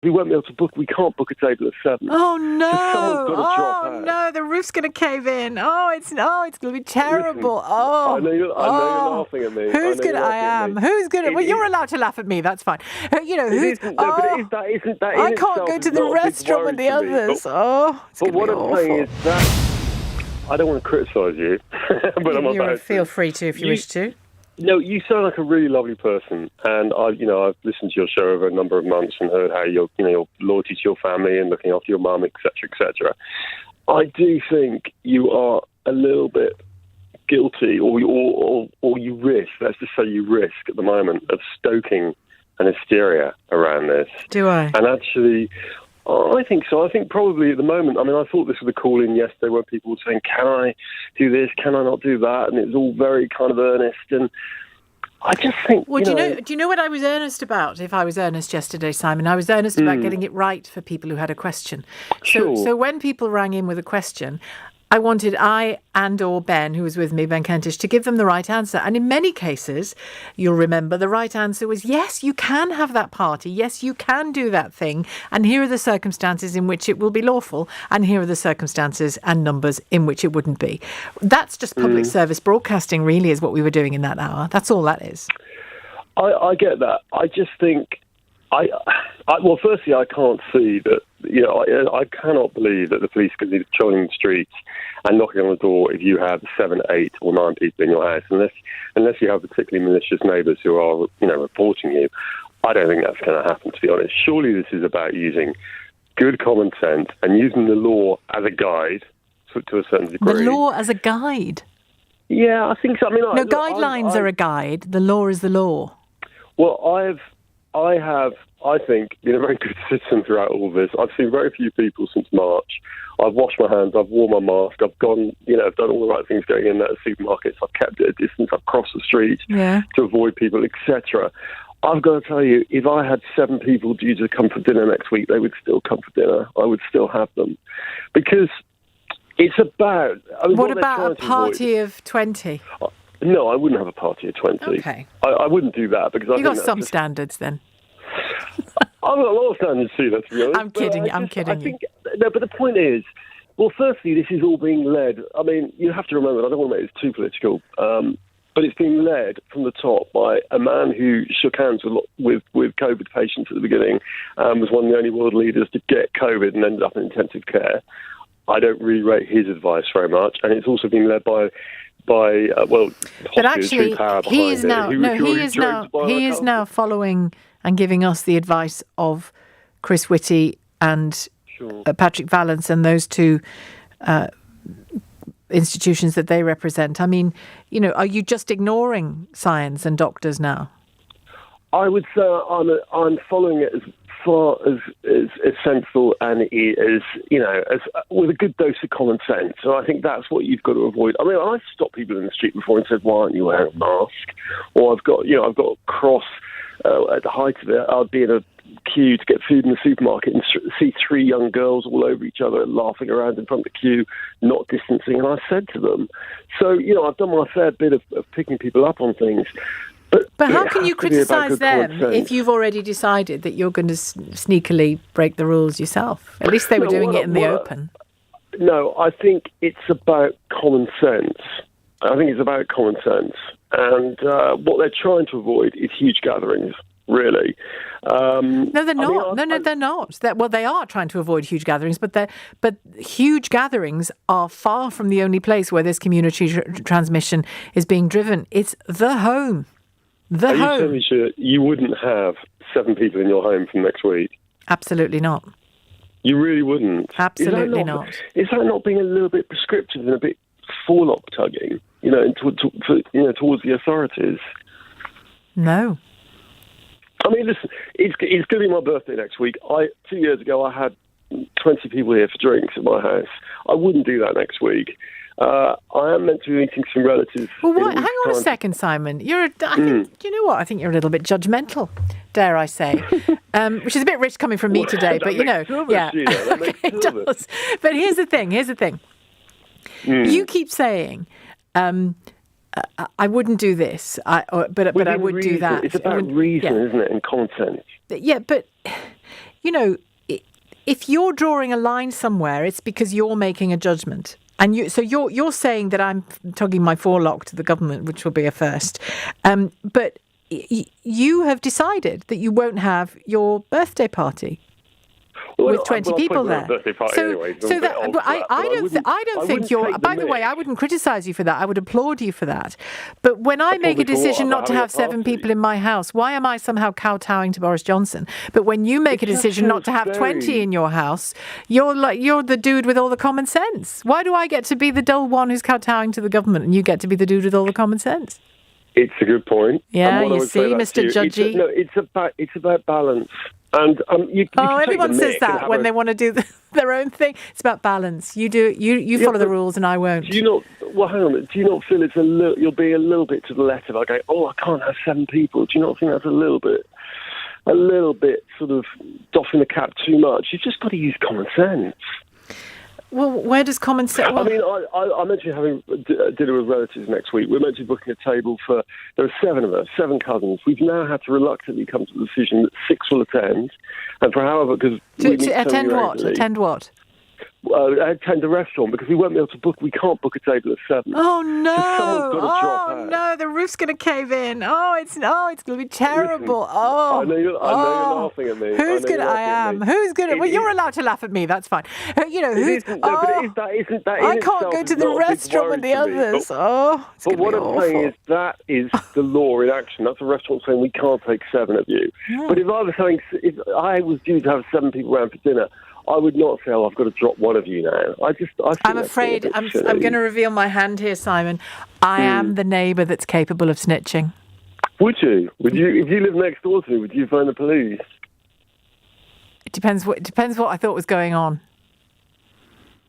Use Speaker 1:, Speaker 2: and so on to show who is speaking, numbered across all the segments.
Speaker 1: we won't be able to book. We can't book a table at 7.
Speaker 2: Oh no!
Speaker 1: So someone's got to drop out.
Speaker 2: No! The roof's going to cave in. It's going to be terrible.
Speaker 1: Listen, I know you're laughing at me.
Speaker 2: Who's going to? I am. Who's going to? Well, you're allowed to laugh at me. That's fine. Who's? I can't go to the restaurant with the others. It's going to be awful.
Speaker 1: What I'm saying is that I don't want to criticise you, but
Speaker 2: you feel free to if you wish to.
Speaker 1: No, you sound like a really lovely person, and I've listened to your show over a number of months and heard how your loyalty to your family and looking after your mum, etc., etc. I do think you are a little bit guilty, or you risk. Let's just say you risk at the moment of stoking an hysteria around this.
Speaker 2: Do I?
Speaker 1: And actually, I think so. I think probably at the moment, I mean, I thought this was a call-in yesterday where people were saying, can I do this, can I not do that? And it was all very kind of earnest. And I just think,
Speaker 2: well, do you know what I was earnest about? If I was earnest yesterday, Simon, I was earnest about getting it right for people who had a question. So when people rang in with a question, I wanted or Ben, who was with me, Ben Kentish, to give them the right answer. And in many cases, you'll remember, the right answer was, yes, you can have that party. Yes, you can do that thing. And here are the circumstances in which it will be lawful. And here are the circumstances and numbers in which it wouldn't be. That's just public service broadcasting, really, is what we were doing in that hour. That's all that is.
Speaker 1: I get that. I just think... well, firstly, I can't see that, I cannot believe that the police can be patrolling the streets and knocking on the door if you have 7, 8 or 9 people in your house, unless you have particularly malicious neighbours who are, reporting you. I don't think that's going to happen, to be honest. Surely this is about using good common sense and using the law as a guide to a certain degree.
Speaker 2: The law as a guide?
Speaker 1: Yeah, I think so. I mean,
Speaker 2: guidelines are a guide. The law is the law.
Speaker 1: Well, I have, I think, been a very good citizen throughout all this. I've seen very few people since March. I've washed my hands, I've worn my mask, I've gone, I've done all the right things going in at supermarkets, I've kept at a distance, I've crossed the street to avoid people, etc. I've got to tell you, if I had 7 people due to come for dinner next week, they would still come for dinner. I would still have them. Because it's about...
Speaker 2: what about a party of 20?
Speaker 1: No, I wouldn't have a party of 20.
Speaker 2: Okay.
Speaker 1: I wouldn't do that because
Speaker 2: You've got some standards then.
Speaker 1: I've got a lot of standards too, let's be honest.
Speaker 2: I'm kidding you.
Speaker 1: No, but the point is, well, firstly, this is all being led. I mean, you have to remember, I don't want to make this too political, but it's being led from the top by a man who shook hands with COVID patients at the beginning, was one of the only world leaders to get COVID and ended up in intensive care. I don't really rate his advice very much, and it's also been led by
Speaker 2: but actually, he is now following and giving us the advice of Chris Whitty and Patrick Vallance and those two institutions that they represent. I mean, are you just ignoring science and doctors now?
Speaker 1: I would say I'm following it as far as sensible and as with a good dose of common sense. So I think that's what you've got to avoid. I mean, I've stopped people in the street before and said, "Why aren't you wearing a mask?" Or I've got a cross at the height of it. I'd be in a queue to get food in the supermarket and see 3 young girls all over each other laughing around in front of the queue, not distancing. And I said to them, so I've done my fair bit of picking people up on things.
Speaker 2: But how can you criticise them if you've already decided that you're going to sneakily break the rules yourself? At least they were doing it in the open.
Speaker 1: No, I think it's about common sense. And what they're trying to avoid is huge gatherings, really.
Speaker 2: No, they're not. They're not. They are trying to avoid huge gatherings, but huge gatherings are far from the only place where this community transmission is being driven. It's the home.
Speaker 1: Are you telling me, sure, you wouldn't have 7 people in your home from next week?
Speaker 2: Absolutely not.
Speaker 1: You really wouldn't?
Speaker 2: Absolutely not.
Speaker 1: Is that not being a little bit prescriptive and a bit forelock tugging, towards the authorities?
Speaker 2: No.
Speaker 1: I mean, listen, it's going to be my birthday next week. 2 years ago, I had 20 people here for drinks at my house. I wouldn't do that next week. I am meant to be meeting some relatives.
Speaker 2: Well, hang on a second, Simon. Do you know what? I think you're a little bit judgmental, dare I say, which is a bit rich coming from me today. But it does. But here's the thing. You keep saying, I wouldn't do this, but I would do that.
Speaker 1: It's about reason, isn't it, and common sense.
Speaker 2: Yeah, but if you're drawing a line somewhere, it's because you're making a judgment. And you're saying that I'm tugging my forelock to the government, which will be a first. But you have decided that you won't have your birthday party. With 20 people there. I don't think you're. By the way, I wouldn't criticise you for that. I would applaud you for that. But when I make a decision not to have 7 people in my house, why am I somehow kowtowing to Boris Johnson? But when you make a decision not to have 20 in your house, you're the dude with all the common sense. Why do I get to be the dull one who's kowtowing to the government, and you get to be the dude with all the common sense?
Speaker 1: It's a good point.
Speaker 2: Yeah, you see, Mr. Judgy.
Speaker 1: It's about balance. And
Speaker 2: everyone says that when they want to do their own thing. It's about balance. You do you follow the rules, and I won't.
Speaker 1: Do you not? Well, hang on. Do you not feel you'll be a little bit to the left of? I go, I can't have 7 people. Do you not think that's a little bit sort of doffing the cap too much? You've just got to use common sense.
Speaker 2: Well, where does common sense...
Speaker 1: I mean, I mentioned having dinner with relatives next week. We're meant to be booking a table for... There are 7 of us, 7 cousins. We've now had to reluctantly come to the decision that 6 will attend. And for however... because
Speaker 2: to attend what? Attend what?
Speaker 1: Attend a restaurant, because we won't be able to book... We can't book a table at 7.
Speaker 2: Oh, no!
Speaker 1: So someone's got to drop out.
Speaker 2: No, the roof's going to cave in. It's going to be terrible.
Speaker 1: Listen, I know you're laughing at me.
Speaker 2: Who's going to... I am. Who's going to... Well, you're allowed to laugh at me. That's fine. Who's... I can't go to the restaurant with the others.
Speaker 1: But what I'm saying is that is the law in action. That's a restaurant saying we can't take 7 of you. Yeah. But if I was due to have 7 people around for dinner, I would not say, I've got to drop one of you now. I'm
Speaker 2: afraid I'm going to reveal my hand here, Simon. I am the neighbour that's capable of snitching.
Speaker 1: Would you? If you lived next door to me, would you phone the police?
Speaker 2: It depends what I thought was going on.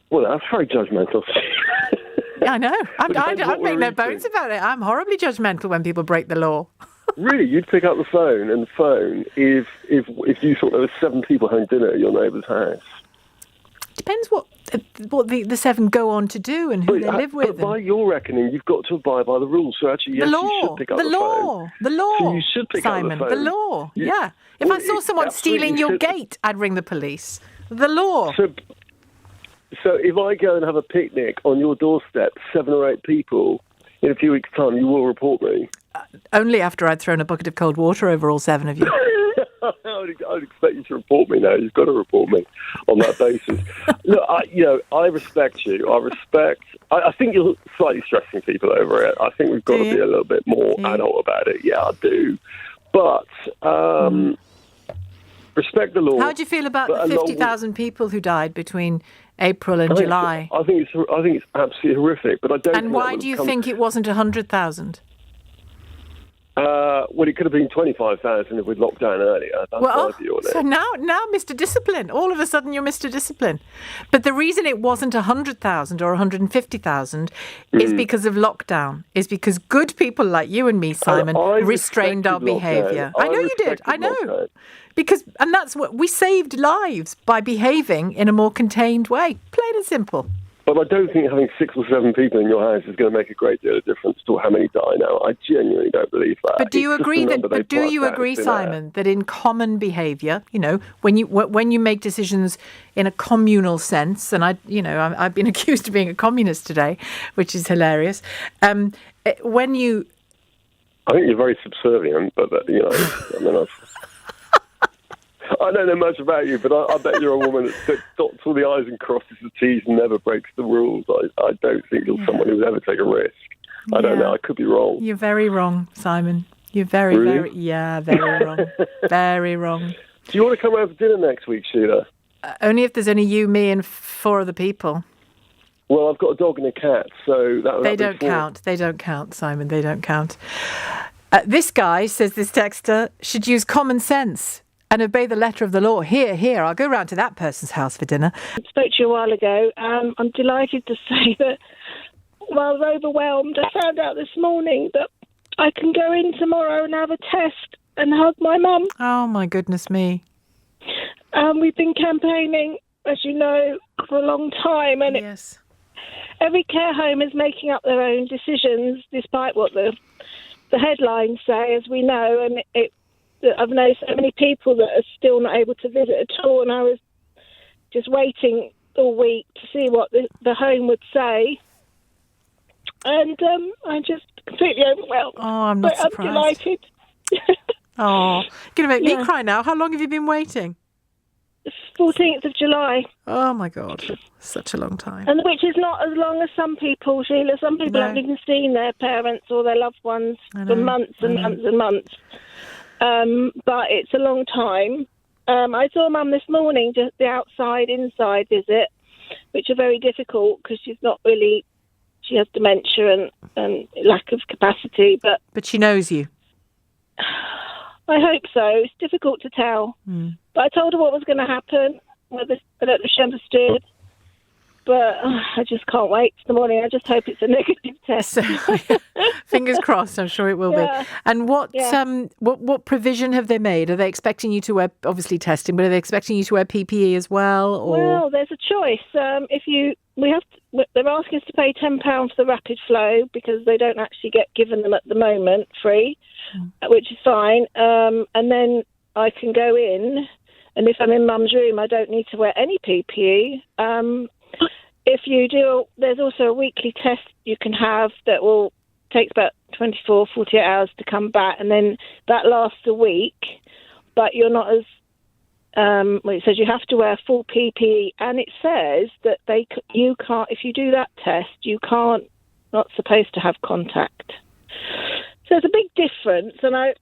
Speaker 1: Well, that's very judgmental.
Speaker 2: Yeah, I know. I make no bones about it. I'm horribly judgmental when people break the law.
Speaker 1: Really? You'd pick up the phone and phone if you thought there were 7 people having dinner at your neighbour's house?
Speaker 2: Depends what the 7 go on to do and who they live with.
Speaker 1: But by your reckoning, you've got to abide by the rules. So actually, yes, you should pick up the phone.
Speaker 2: The law.
Speaker 1: So you should pick
Speaker 2: Simon,
Speaker 1: up the phone.
Speaker 2: The law. Yeah. If I saw someone stealing your gate, I'd ring the police. The law.
Speaker 1: So if I go and have a picnic on your doorstep, 7 or 8 people, in a few weeks' time, you will report me.
Speaker 2: Only after I'd thrown a bucket of cold water over all 7 of you.
Speaker 1: I would expect you to report me now. You've got to report me on that basis. Look, I respect you. I think you're slightly stressing people over it. I think we've got to be a little bit more adult about it. Yeah, I do. But respect the law.
Speaker 2: How do you feel about the 50,000 people who died between April and July?
Speaker 1: I think it's absolutely horrific. But I don't.
Speaker 2: And why do you think it wasn't 100,000?
Speaker 1: Well, it could have been 25,000 if we'd locked down earlier. That's my view on it.
Speaker 2: So now, Mr. Discipline. All of a sudden, you're Mr. Discipline. But the reason it wasn't 100,000 or 150,000 is because of lockdown. Is because good people like you and me, Simon, restrained our behaviour. I know you did. I know. Lockdown. And that's what we saved lives by behaving in a more contained way. Plain and simple.
Speaker 1: But I don't think having 6 or 7 people in your house is going to make a great deal of difference to how many die now. I genuinely don't believe that.
Speaker 2: But do you agree, Simon, that in common behaviour, when you make decisions in a communal sense, and I've been accused of being a communist today, which is hilarious. When you,
Speaker 1: I think you're very subservient, but I don't know much about you, but I bet you're a woman that dots all the I's and crosses the T's and never breaks the rules. I don't think you're someone who would ever take a risk. I don't know. I could be wrong.
Speaker 2: You're very wrong, Simon. You're very, very wrong. Very wrong.
Speaker 1: Do you want to come over for dinner next week, Sheila?
Speaker 2: Only if there's only you, me, and 4 other people.
Speaker 1: Well, I've got a dog and a cat, so
Speaker 2: They don't count. They don't count, Simon. They don't count. This guy, says this texter, should use common sense and obey the letter of the law. Here, I'll go round to that person's house for dinner.
Speaker 3: I spoke to you a while ago. I'm delighted to say that while overwhelmed, I found out this morning that I can go in tomorrow and have a test and hug my mum.
Speaker 2: Oh, my goodness me.
Speaker 3: We've been campaigning, as you know, for a long time. And
Speaker 2: yes.
Speaker 3: Every care home is making up their own decisions, despite what the headlines say, as we know. And I've known so many people that are still not able to visit at all, and I was just waiting all week to see what the home would say. And I'm just completely overwhelmed.
Speaker 2: Oh, I'm not surprised.
Speaker 3: I'm delighted.
Speaker 2: Oh, you're going to make me cry now. How long have you been waiting?
Speaker 3: 14th of July.
Speaker 2: Oh, my God. Such a long time.
Speaker 3: And which is not as long as some people, Sheila. Some people haven't even seen their parents or their loved ones for months and months and months. But it's a long time. I saw Mum this morning, just the outside-inside visit, which are very difficult because she's not really... She has dementia and lack of capacity. But
Speaker 2: she knows you.
Speaker 3: I hope so. It's difficult to tell. But I told her what was going to happen. Whether I don't know if she understood. But I just can't wait for the morning. I just hope it's a negative test.
Speaker 2: So, fingers crossed. I'm sure it will be. And what provision have they made? Are they expecting you to wear, obviously testing, but are they expecting you to wear PPE as well? Or?
Speaker 3: Well, there's a choice. They're asking us to pay £10 for the rapid flow because they don't actually get given them at the moment free, which is fine. And then I can go in, and if I'm in Mum's room, I don't need to wear any PPE. If you do, there's also a weekly test you can have that will take about 24, 48 hours to come back, and then that lasts a week, but you're not as... it says you have to wear full PPE, and it says that you can't, if you do that test, not supposed to have contact. So it's a big difference, and I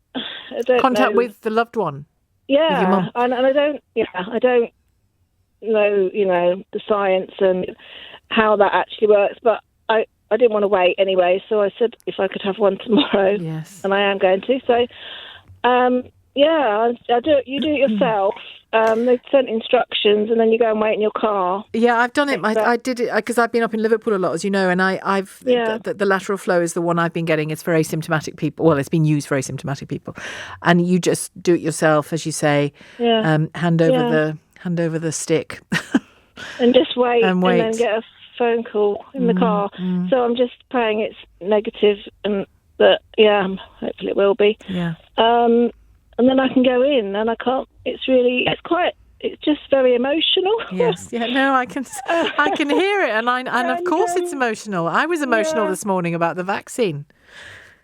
Speaker 3: don't
Speaker 2: contact
Speaker 3: know.
Speaker 2: With the loved one.
Speaker 3: Yeah,
Speaker 2: with your mum.
Speaker 3: and I don't know, the science and how that actually works, but I didn't want to wait anyway, so I said if I could have one tomorrow.
Speaker 2: Yes,
Speaker 3: and I am going to. So, I do. You do it yourself. They've sent instructions, and then you go and wait in your car.
Speaker 2: Yeah, I've done it. I did it because I've been up in Liverpool a lot, as you know, and the lateral flow is the one I've been getting. It's for asymptomatic people. Well, it's been used for asymptomatic people, and you just do it yourself, as you say. Yeah. Hand over the stick,
Speaker 3: and just wait,
Speaker 2: and
Speaker 3: then get a phone call in the car. So I'm just praying it's negative, and that hopefully it will be.
Speaker 2: Yeah.
Speaker 3: And then I can go in, and I can't. It's just very emotional.
Speaker 2: Yes, yeah, no, I can hear it, and of course it's emotional. I was emotional this morning about the vaccine.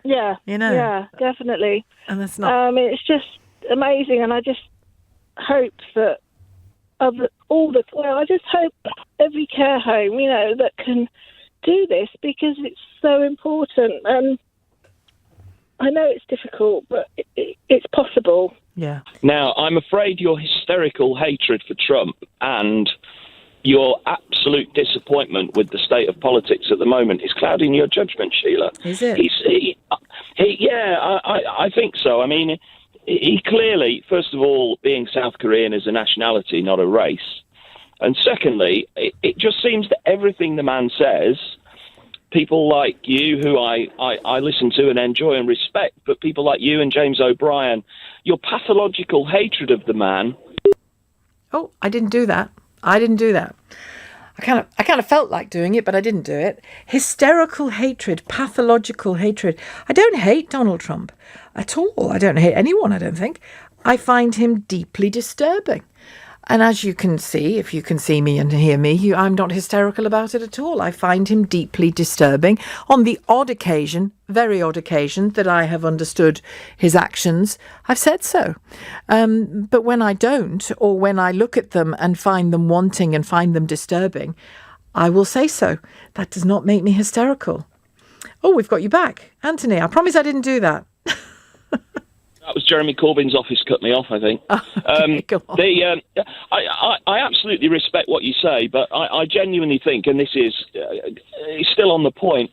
Speaker 3: Yeah, yeah, definitely.
Speaker 2: And that's not.
Speaker 3: It's just amazing, and I just hope that I just hope every care home, that can do this because it's so important. And I know it's difficult, but it's possible.
Speaker 2: Yeah.
Speaker 4: Now, I'm afraid your hysterical hatred for Trump and your absolute disappointment with the state of politics at the moment is clouding your judgment, Sheila.
Speaker 2: Is it?
Speaker 4: I think so. I mean, he clearly, first of all, being South Korean is a nationality, not a race. And secondly, it just seems that everything the man says, people like you, who I listen to and enjoy and respect, but people like you and James O'Brien, your pathological hatred of the man.
Speaker 2: Oh, I didn't do that. I kind of felt like doing it, but I didn't do it. Hysterical hatred, pathological hatred. I don't hate Donald Trump at all. I don't hate anyone, I don't think. I find him deeply disturbing. And as you can see, if you can see me and hear me, I'm not hysterical about it at all. I find him deeply disturbing. On the odd occasion, very odd occasion, that I have understood his actions, I've said so. But when I don't, or when I look at them and find them wanting and find them disturbing, I will say so. That does not make me hysterical. Oh, we've got you back. Anthony, I promise I didn't do that.
Speaker 4: That was Jeremy Corbyn's office cut me off, I think.
Speaker 2: Go on.
Speaker 4: I absolutely respect what you say, but I genuinely think, and this is still on the point,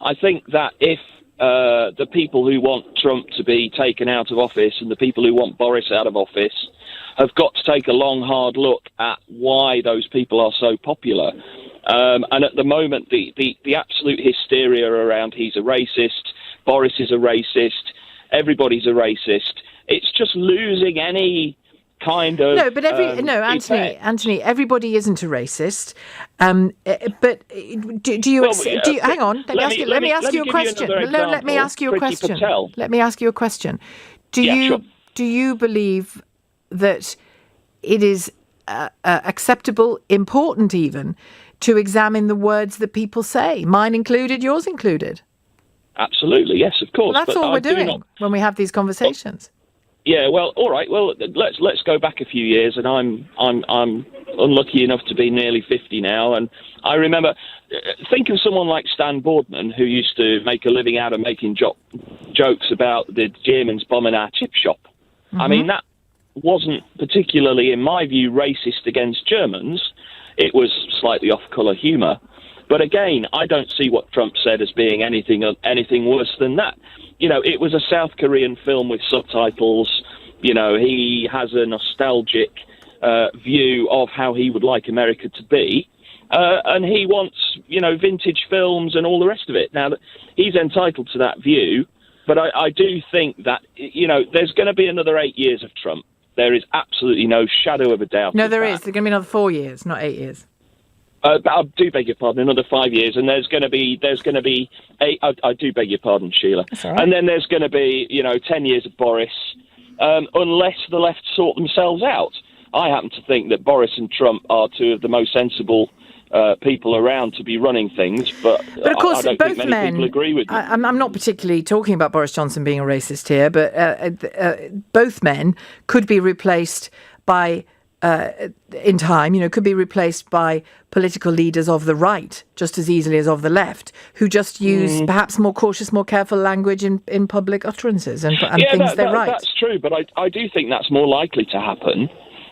Speaker 4: I think that if the people who want Trump to be taken out of office and the people who want Boris out of office have got to take a long, hard look at why those people are so popular. And at the moment, the absolute hysteria around he's a racist, Boris is a racist, everybody's a racist. It's just losing any kind of...
Speaker 2: No, but Anthony, everybody isn't a racist. But do you... hang on. Let me ask you a question. Do do you believe that it is acceptable, important even, to examine the words that people say, mine included, yours included?
Speaker 4: Absolutely, yes, of course.
Speaker 2: Well, that's all we're doing when we have these conversations.
Speaker 4: Yeah, well, all right. Well, let's go back a few years, and I'm unlucky enough to be nearly 50 now, and I remember. Think of someone like Stan Boardman, who used to make a living out of making jokes about the Germans bombing our chip shop. Mm-hmm. I mean, that wasn't particularly, in my view, racist against Germans. It was slightly off-colour humour. But again, I don't see what Trump said as being anything worse than that. You know, it was a South Korean film with subtitles. You know, he has a nostalgic view of how he would like America to be. And he wants, you know, vintage films and all the rest of it. Now, he's entitled to that view. But I do think that, you know, there's going to be another 8 years of Trump. There is absolutely no shadow of a doubt.
Speaker 2: No, there is. There's going to be another 4 years, not 8 years.
Speaker 4: I do beg your pardon, another 5 years, and there's going to be I do beg your pardon, Sheila.
Speaker 2: That's all right.
Speaker 4: And then there's going to be, 10 years of Boris, unless the left sort themselves out. I happen to think that Boris and Trump are two of the most sensible people around to be running things, but
Speaker 2: of course,
Speaker 4: I don't
Speaker 2: both
Speaker 4: think many people agree with you.
Speaker 2: I'm not particularly talking about Boris Johnson being a racist here, but both men could be replaced by, in time, could be replaced by political leaders of the right just as easily as of the left, who just use perhaps more cautious, more careful language in public utterances and things they write.
Speaker 4: That's true, but I do think that's more likely to happen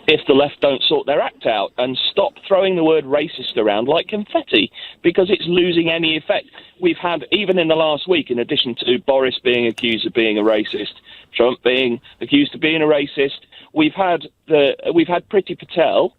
Speaker 4: if the left don't sort their act out and stop throwing the word racist around like confetti, because it's losing any effect. We've had, even in the last week, in addition to Boris being accused of being a racist, Trump being accused of being a racist, we've had Priti Patel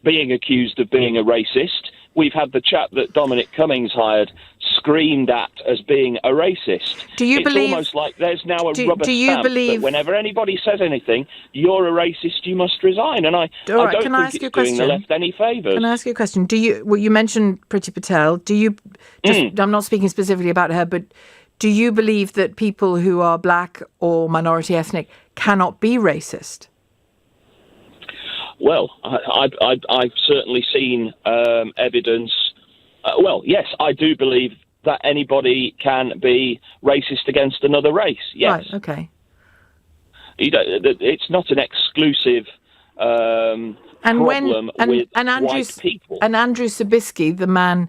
Speaker 4: being accused of being a racist. We've had the chap that Dominic Cummings hired screamed at as being a racist. It's almost like there's now a rubber stamp that whenever anybody says anything, you're a racist, you must resign. And I don't think it's doing the left any favours.
Speaker 2: Can I ask you a question? You mentioned Priti Patel. I'm not speaking specifically about her, but do you believe that people who are black or minority ethnic cannot be racist?
Speaker 4: Well, I've certainly seen evidence. Yes, I do believe that anybody can be racist against another race. Yes.
Speaker 2: Right, okay.
Speaker 4: It's not an exclusive problem with white people.
Speaker 2: And Andrew Sabisky, the man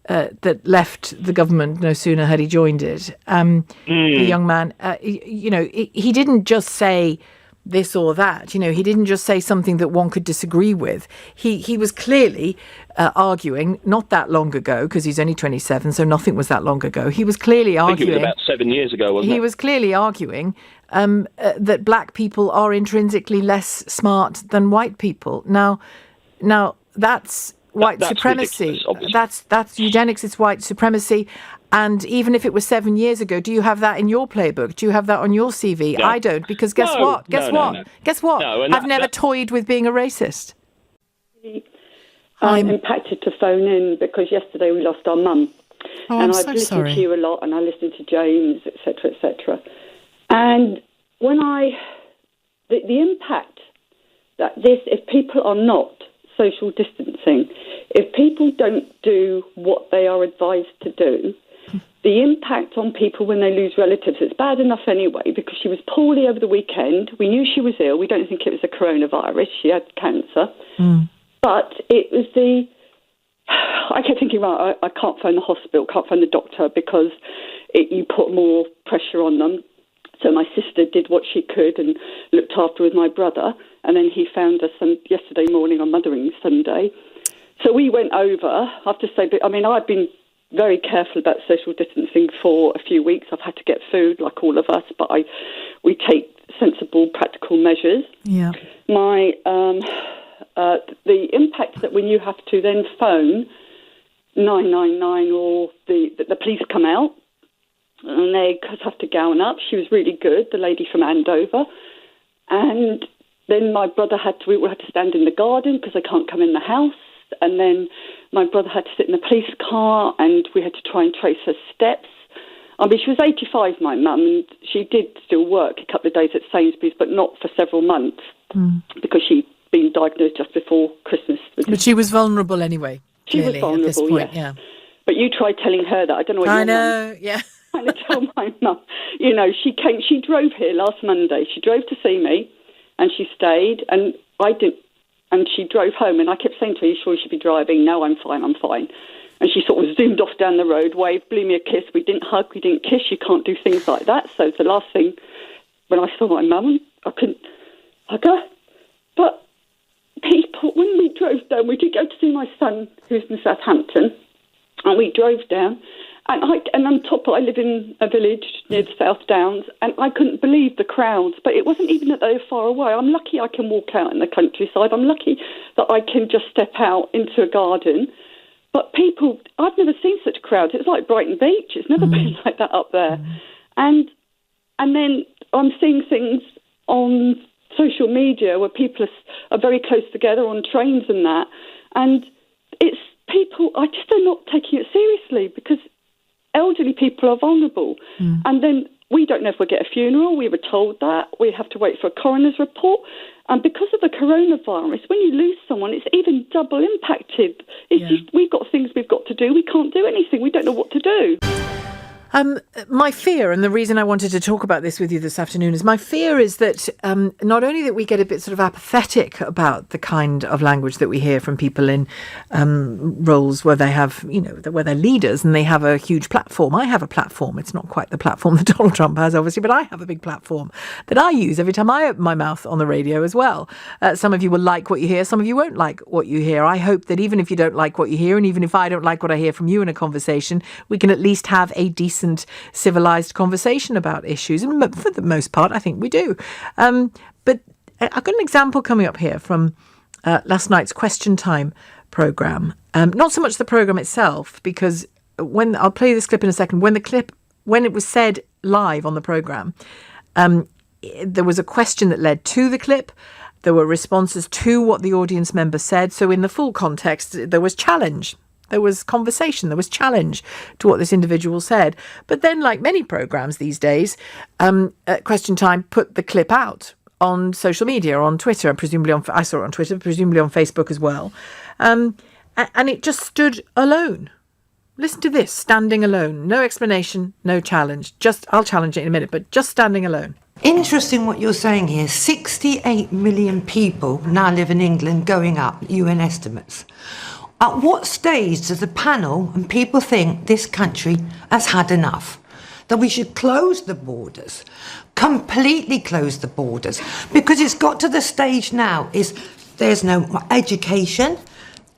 Speaker 2: that left the government no sooner had he joined it, the young man, he didn't just say this or that. He didn't just say something that one could disagree with. He was clearly arguing, not that long ago, because he's only 27, so nothing was that long ago. He was clearly arguing.
Speaker 4: I think it was about 7 years ago, wasn't it?
Speaker 2: He was clearly arguing that black people are intrinsically less smart than white people. Now that's white supremacy. That's eugenics. It's white supremacy. And even if it was 7 years ago, do you have that in your playbook? Do you have that on your CV? No. I don't, because guess what? Guess what? I've never toyed with being a racist.
Speaker 5: I'm impacted to phone in because yesterday we lost our mum.
Speaker 2: Oh,
Speaker 5: and
Speaker 2: I've
Speaker 5: listened to you a lot, and I listened to James, etc., etc. And when the impact that if people are not social distancing, if people don't do what they are advised to do, the impact on people when they lose relatives, it's bad enough anyway, because she was poorly over the weekend. We knew she was ill. We don't think it was a coronavirus. She had cancer. But it was I kept thinking, right, I can't phone the hospital, can't phone the doctor, because you put more pressure on them. So my sister did what she could and looked after with my brother. And then he found us yesterday morning on Mothering Sunday. So we went over. I have to say, I've been very careful about social distancing for a few weeks. I've had to get food like all of us, but we take sensible, practical measures.
Speaker 2: Yeah.
Speaker 5: The impact that when you have to then phone 999 or the police come out and they have to gown up. She was really good, the lady from Andover. And then my brother we had to stand in the garden because they can't come in the house. And then my brother had to sit in the police car and we had to try and trace her steps. I mean, she was 85, my mum, and she did still work a couple of days at Sainsbury's, but not for several months because she'd been diagnosed just before Christmas.
Speaker 2: But she was vulnerable anyway.
Speaker 5: She was vulnerable,
Speaker 2: at this point,
Speaker 5: yeah. But you tried telling her that. I don't know what
Speaker 2: I know, yeah.
Speaker 5: I'm trying to tell my mum. You know, she drove here last Monday. She drove to see me, and she stayed, and I didn't. And she drove home, and I kept saying to her, "Are you sure you should be driving?" "No, I'm fine, I'm fine." And she sort of zoomed off down the road, waved, blew me a kiss. We didn't hug, we didn't kiss. You can't do things like that. So the last thing, when I saw my mum, I couldn't hug her. But people, when we drove down, we did go to see my son, who's in Southampton, and we drove down. And on top, I live in a village near the South Downs, and I couldn't believe the crowds. But it wasn't even that they were far away. I'm lucky I can walk out in the countryside. I'm lucky that I can just step out into a garden. But people, I've never seen such crowds. It's like Brighton Beach. It's never been like that up there. And then I'm seeing things on social media where people are very close together on trains and that. And it's people, I just are not taking it seriously because elderly people are vulnerable. And then we don't know if we'll get a funeral. We were told that. We have to wait for a coroner's report. And because of the coronavirus, when you lose someone, it's even double impacted. It's just, we've got things we've got to do. We can't do anything. We don't know what to do.
Speaker 2: My fear, and the reason I wanted to talk about this with you this afternoon, is my fear is that not only that we get a bit sort of apathetic about the kind of language that we hear from people in roles where they have, you know, where they're leaders and they have a huge platform. I have a platform. It's not quite the platform that Donald Trump has, obviously, but I have a big platform that I use every time I open my mouth on the radio as well. Some of you will like what you hear. Some of you won't like what you hear. I hope that even if you don't like what you hear, and even if I don't like what I hear from you in a conversation, we can at least have a decent, civilised conversation about issues, and for the most part I think we do. But I've got an example coming up here from last night's Question Time programme. Not so much the programme itself, because I'll play this clip in a second. When it was said live on the programme, there was a question that led to the clip. There were responses to what the audience member said. So in the full context, there was challenge. There was conversation, there was challenge to what this individual said. But then, like many programmes these days, Question Time put the clip out on social media, on Twitter, and presumably I saw it on Twitter, presumably on Facebook as well. And it just stood alone. Listen to this, standing alone. No explanation, no challenge. I'll challenge it in a minute, but just standing alone.
Speaker 6: Interesting what you're saying here. 68 million people now live in England, going up, UN estimates. At what stage does the panel and people think this country has had enough? That we should close the borders, completely close the borders, because it's got to the stage now is there's no education,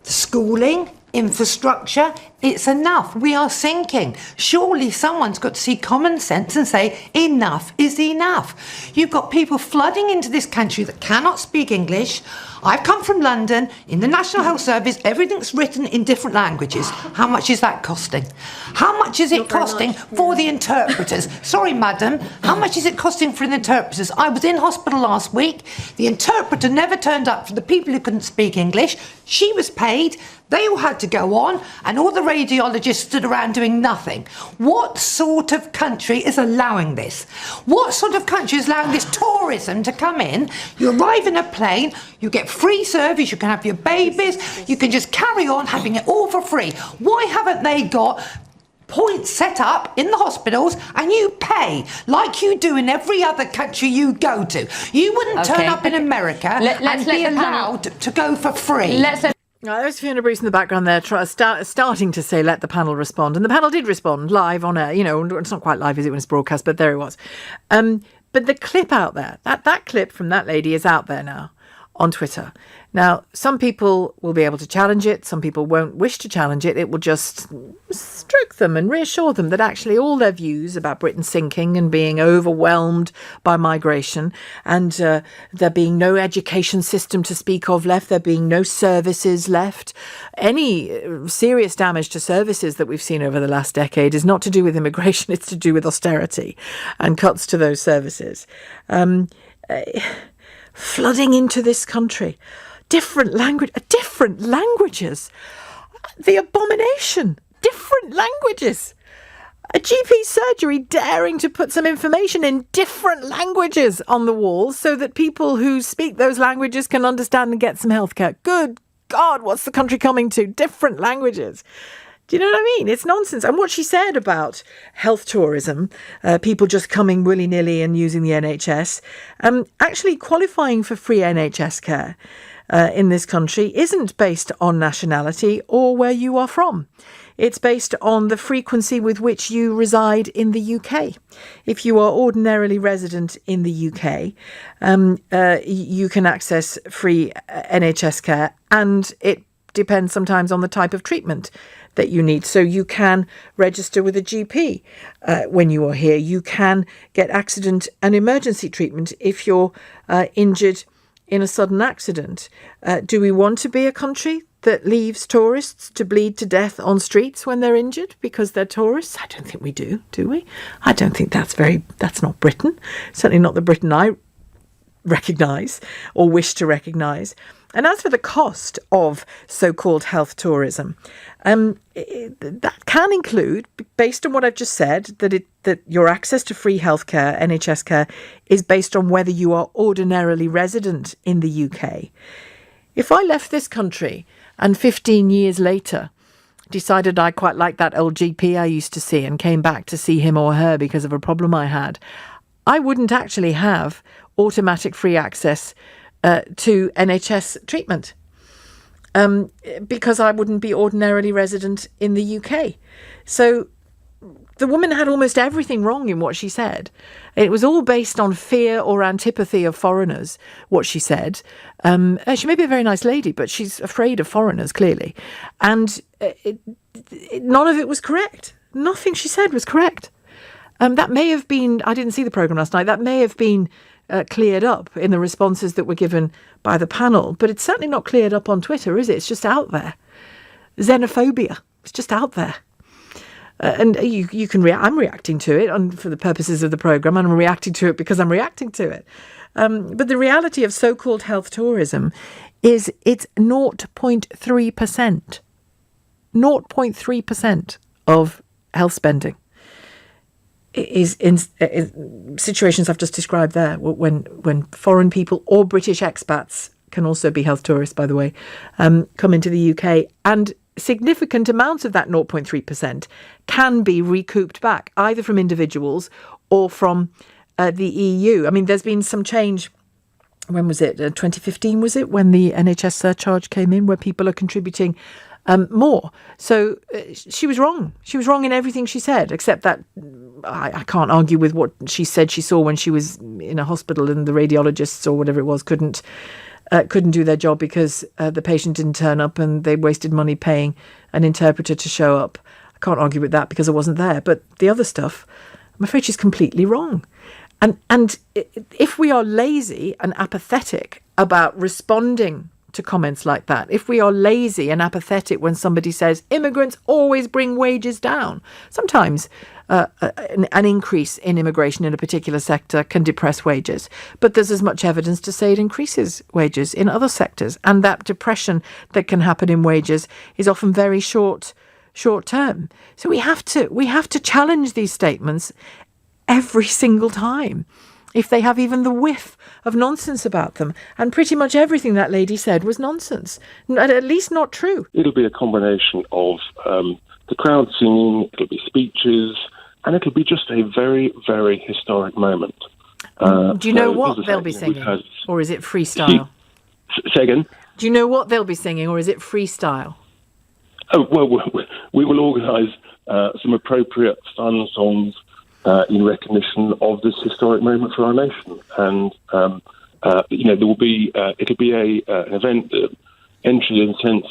Speaker 6: schooling, infrastructure. It's enough. We are sinking. Surely someone's got to see common sense and say enough is enough. You've got people flooding into this country that cannot speak English. I've come from London. In the National Health Service, everything's written in different languages. How much is that costing? How much is it costing for the interpreters? Sorry, madam. How much is it costing for the interpreters? I was in hospital last week. The interpreter never turned up for the people who couldn't speak English. She was paid. They all had to go on, and all the radiologists stood around doing nothing. What sort of country is allowing this? What sort of country is allowing this tourism to come in? You arrive in a plane, you get free service, you can have your babies, you can just carry on having it all for free. Why haven't they got points set up in the hospitals and you pay like you do in every other country you go to? You wouldn't turn up in America and be allowed to go for free.
Speaker 2: There's Fiona Bruce in the background there starting to say, let the panel respond. And the panel did respond live on air. You know, it's not quite live, is it, when it's broadcast, but there it was. But the clip out there, that clip from that lady is out there now on Twitter. Now, some people will be able to challenge it. Some people won't wish to challenge it. It will just stroke them and reassure them that actually all their views about Britain sinking and being overwhelmed by migration and there being no education system to speak of left, there being no services left, any serious damage to services that we've seen over the last decade is not to do with immigration, it's to do with austerity and cuts to those services. Flooding into this country. Different languages. The abomination. Different languages. A GP surgery daring to put some information in different languages on the walls so that people who speak those languages can understand and get some healthcare. Good God, what's the country coming to? Different languages. Do you know what I mean? It's nonsense. And what she said about health tourism, people just coming willy-nilly and using the NHS, actually qualifying for free NHS care in this country isn't based on nationality or where you are from. It's based on the frequency with which you reside in the UK. If you are ordinarily resident in the UK, you can access free NHS care, and it depends sometimes on the type of treatment that you need. So you can register with a GP when you are here. You can get accident and emergency treatment if you're injured in a sudden accident. Do we want to be a country that leaves tourists to bleed to death on streets when they're injured because they're tourists? I don't think we do we? I don't think that's not Britain. Certainly not the Britain I recognise or wish to recognise. And as for the cost of so-called health tourism, that can include, based on what I've just said, that your access to free healthcare, NHS care, is based on whether you are ordinarily resident in the UK. If I left this country and 15 years later decided I quite liked that old GP I used to see and came back to see him or her because of a problem I had, I wouldn't actually have automatic free access to NHS treatment because I wouldn't be ordinarily resident in the UK. So the woman had almost everything wrong in what she said. It was all based on fear or antipathy of foreigners, what she said. She may be a very nice lady, but she's afraid of foreigners, clearly. And none of it was correct. Nothing she said was correct. That may have been, I didn't see the programme last night, that may have been cleared up in the responses that were given by the panel, but it's certainly not cleared up on Twitter, is it? It's just out there. Xenophobia, it's just out there. And you can I'm reacting to it for the purposes of the programme, and I'm reacting to it because I'm reacting to it. But the reality of so-called health tourism is it's 0.3%. 0.3% of health spending is in situations I've just described there, when foreign people or British expats, can also be health tourists, by the way, come into the UK, and significant amounts of that 0.3% can be recouped back, either from individuals or from the EU. I mean, there's been some change. When was it? 2015, was it? When the NHS surcharge came in, where people are contributing more. So she was wrong. She was wrong in everything she said, except that I can't argue with what she said she saw when she was in a hospital and the radiologists or whatever it was couldn't do their job because the patient didn't turn up and they wasted money paying an interpreter to show up. I can't argue with that because I wasn't there. But the other stuff, I'm afraid she's completely wrong. And if we are lazy and apathetic about responding to comments like that, if we are lazy and apathetic when somebody says immigrants always bring wages down, sometimes an increase in immigration in a particular sector can depress wages, but there's as much evidence to say it increases wages in other sectors, and that depression that can happen in wages is often very short term. So we have to challenge these statements every single time if they have even the whiff of nonsense about them. And pretty much everything that lady said was nonsense, at least not true.
Speaker 7: It'll be a combination of the crowd singing, it'll be speeches, and it'll be just a very, very historic moment.
Speaker 2: Do you know what they'll be singing? Or is it freestyle?
Speaker 7: Say again?
Speaker 2: Do you know what they'll be singing, or is it freestyle?
Speaker 7: Oh, well, we will organise some appropriate fun songs in recognition of this historic moment for our nation. And, there will be, it'll be an event that entry and sense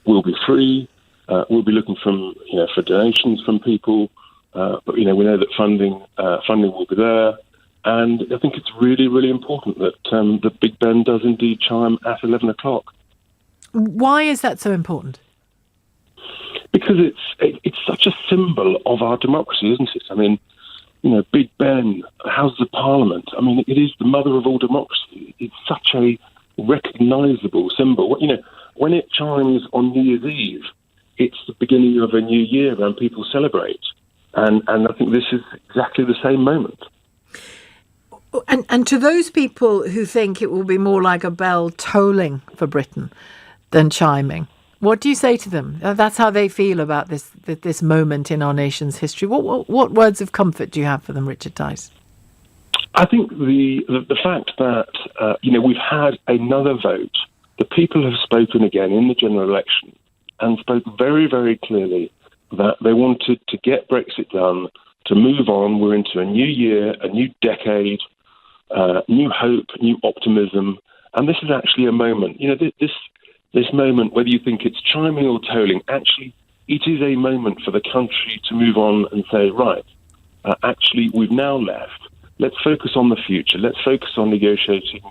Speaker 7: will be free. We'll be looking for donations from people. But, we know that funding will be there. And I think it's really, really important that the Big Ben does indeed chime at 11 o'clock.
Speaker 2: Why is that so important?
Speaker 7: Because it's such a symbol of our democracy, isn't it? I mean, Big Ben, Houses of Parliament. I mean, it is the mother of all democracy. It's such a recognisable symbol. When it chimes on New Year's Eve, it's the beginning of a new year and people celebrate. And I think this is exactly the same moment.
Speaker 2: And to those people who think it will be more like a bell tolling for Britain than chiming, what do you say to them? That's how they feel about this moment in our nation's history. What words of comfort do you have for them, Richard Tice?
Speaker 7: I think the fact that we've had another vote, the people have spoken again in the general election and spoke very, very clearly that they wanted to get Brexit done, to move on. We're into a new year, a new decade, new hope, new optimism, and this is actually a moment. This moment, whether you think it's chiming or tolling, actually it is a moment for the country to move on and say, right, actually we've now left. Let's focus on the future. Let's focus on negotiating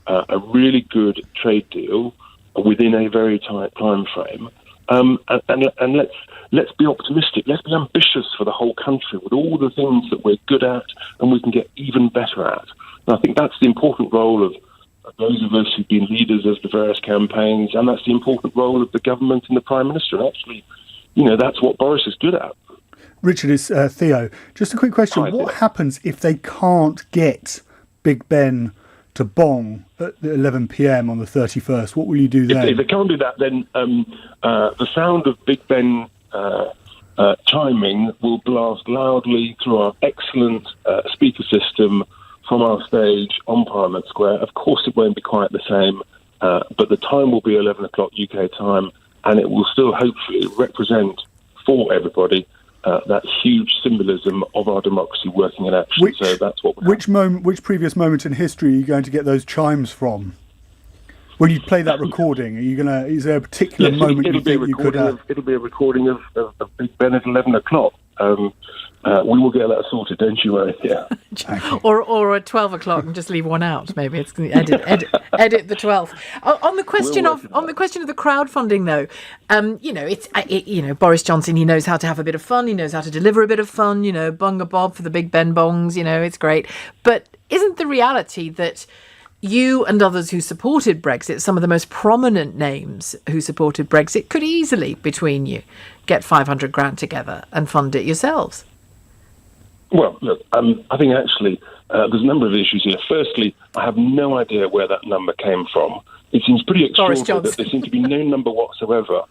Speaker 7: a really good trade deal within a very tight time frame. And let's be optimistic. Let's be ambitious for the whole country with all the things that we're good at and we can get even better at. And I think that's the important role of those of us who've been leaders of the various campaigns, and that's the important role of the government and the Prime Minister. And actually, that's what Boris is good at.
Speaker 8: Richard, it's Theo. Just a quick question. What happens if they can't get Big Ben to bong at 11 p.m. on the 31st? What will you do then?
Speaker 7: If they can't do that, then the sound of Big Ben chiming will blast loudly through our excellent speaker system from our stage on Parliament Square. Of course, it won't be quite the same, but the time will be 11 o'clock UK time, and it will still hopefully represent for everybody that huge symbolism of our democracy working in action. So that's what.
Speaker 8: Which previous moment in history are you going to get those chimes from? When you play that recording, are you gonna? Is there a particular moment you think you could have?
Speaker 7: It'll be a recording of Big Ben at 11 o'clock. We will get that sorted, don't you worry. Yeah.
Speaker 2: or at 12 o'clock and just leave one out. Maybe it's edit the 12th. On the question of the crowdfunding, though, Boris Johnson, he knows how to have a bit of fun. He knows how to deliver a bit of fun. Bung a bob for the Big Ben bongs. It's great. But isn't the reality that you and others who supported Brexit, some of the most prominent names who supported Brexit, could easily, between you, get 500 grand together and fund it yourselves?
Speaker 7: Well, look, I think actually there's a number of issues here. Firstly, I have no idea where that number came from. It seems pretty extraordinary that there seemed to be no number whatsoever